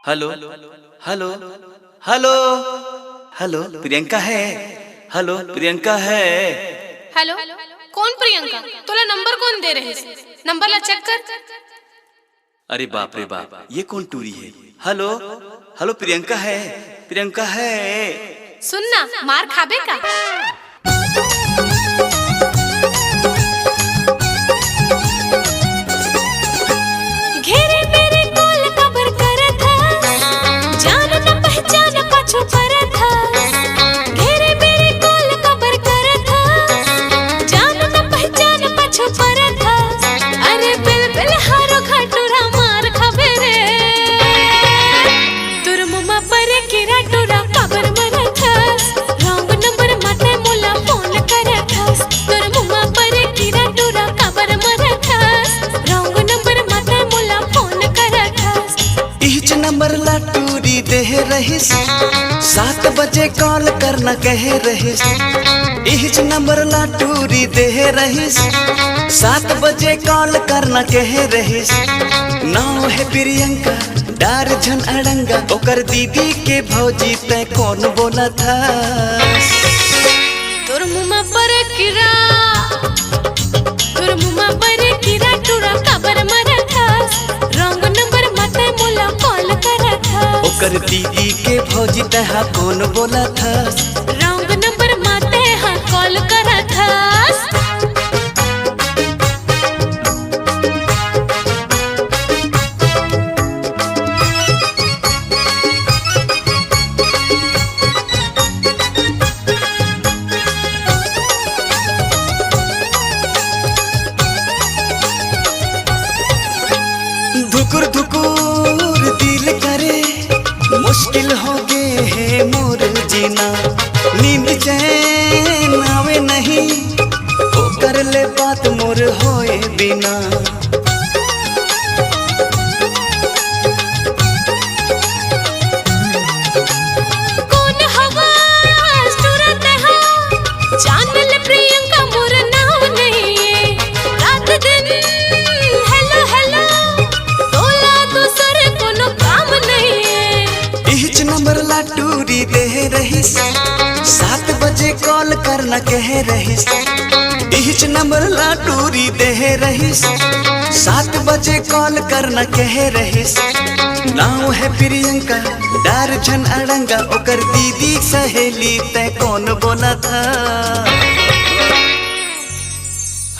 Hello hello hello hello Priyanka है। Hello Priyanka है। Hello कौन प्रियंका? तोला नंबर कौन दे रहे? नंबर ला चेक कर। अरे बाप रे बाप, ये कौन टूरी है? हेलो हेलो प्रियंका है। प्रियंका है। सुनना, मार खाबे का? घेरे मेरे कोल कबर करत हस, जान न पहचान पाछो परत हस। घेरे मेरे कोल कबर करत हस, जान न पहचान पाछो परत हस। अरे बिल हारो घाटुरा मार खाबे रे, तुर मुमा पर किरा टुरा कबर मरत हस। रॉन्ग नंबर माते मोला फोन करत हस, तुर मुमा पर किरा टुरा कबर मरत हस। रॉन्ग नंबर माते मोला फोन करत हस। इच नंबर ला टूरी देह रहिस, 7 बजे कॉल करना कह रहिस। इच नंबर ला टूरी देह रहिस, 7 बजे कॉल करना कह रहिस। नाव है प्रियंका, डार झन अड़ंगा, ओकर दीदी के भौजी तै कौन बोला था? तुर मुमा पर किरा, तुर मुमा पर किरा टुरा कबर मरत हस। रॉन्ग नंबर माते मोला कॉल करत हस। ओकर दीदी के भौजी तै कौन बोला था? रॉन्ग नंबर माते हाँ कॉल करत हस। धुकुर धुकुर दिल करे, मुश्किल हो गए है मोर जीना। नींद चैन आवे नहीं, ओ कर ले बात मोर होए बिना। कौन हवा सुरत हो, जान ले प्रियंका मोर नाम नहीं है। रात दिन हेलो हेलो, तोला दूसर कोनो काम नहीं है। इच नंबर ला टूरी देह रहिस, 7 बजे कॉल करना कह रहिस। इच नंबर ला टूरी देह रहिस, 7 बजे कॉल करना कह रहिस। नाव है प्रियंका, डार झन अड़ंगा, ओकर दीदी सहेली तै कौन बोला था?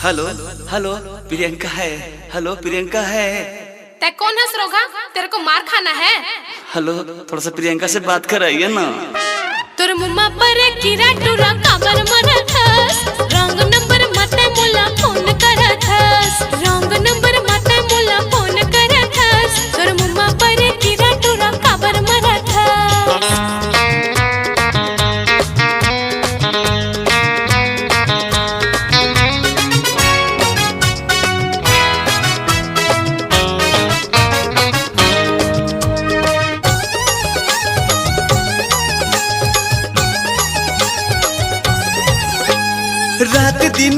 हेलो हेलो प्रियंका है। हेलो प्रियंका है। ते कौन हंस रोगा? तेरे को मार खाना है? हेलो थोड़ा सा प्रियंका से बात कराइए ना। तुर मुमा पर किरा टुरा कबर मरत हस। रॉन्ग नंबर माते मोला फोन करत हस। रॉन्ग नंबर माते मोला फोन करत हस। तुर मुमा पर किरा टुरा कबर मरत हस। रात दिन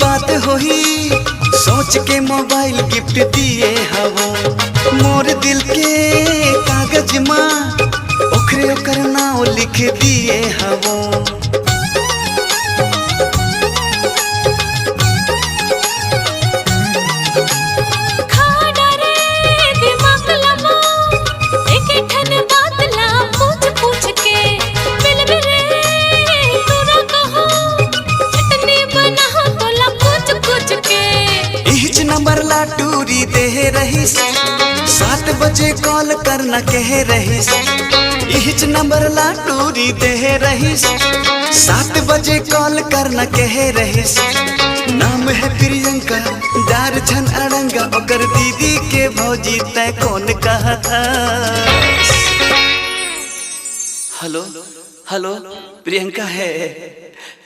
बात होही, सोच के मोबाइल गिफ्ट दिए हवो। मोर दिल के कागज माँ ओकरे ओकर नाम लिख दिए हवो। खाना रे दिमाग लमा, एक ठन बात ला पूछ पूछ के। बिल रे तोरा कहो, चटनी बना तोला कुछ कुछ के। इच नंबर ला टूरी देह रहिस, 7 बजे कॉल करना कह रहिस। इच नंबर ला टूरी देह रहिस, 7 बजे कॉल करना कह रहिस। नाम है प्रियंका, डार झन अड़ंगा, ओकर दीदी के भौजी तै कौन कहा था? हेलो हेलो प्रियंका है।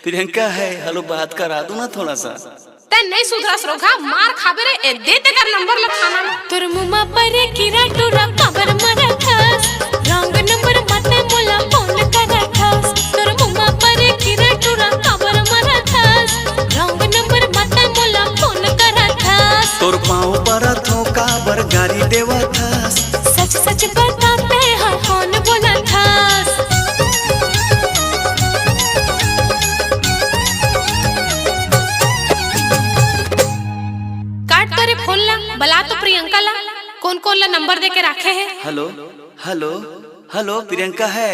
प्रियंका है। हेलो बात करा दो ना थोड़ा सा। ते नहीं सुधरस रोगा, मार खाबे रे। ए दे तेकर नंबर ला खाना में। तुर मुमा पर किरा टुरा कबर मरत हस। रॉन्ग नंबर माते मोला फोन करत हस। तुर मुमा पर किरा टुरा कबर मरत हस। रॉन्ग नंबर माते मोला फोन करत हस। तोर पाँव पर थोका बर गाड़ी देवा था। सच सच बता ला नंबर दे के रखे हैं। हेलो हेलो हेलो प्रियंका है।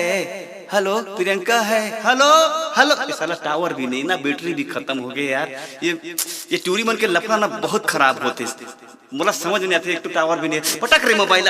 हेलो प्रियंका है। हेलो हेलो ये साला टावर भी नहीं ना, बैटरी भी खत्म हो गए यार। ये चोरी मन के लफड़ा ना बहुत खराब होते, मुझे समझ नहीं आते। एक तो टावर भी नहीं, पटक रहे मोबाइल।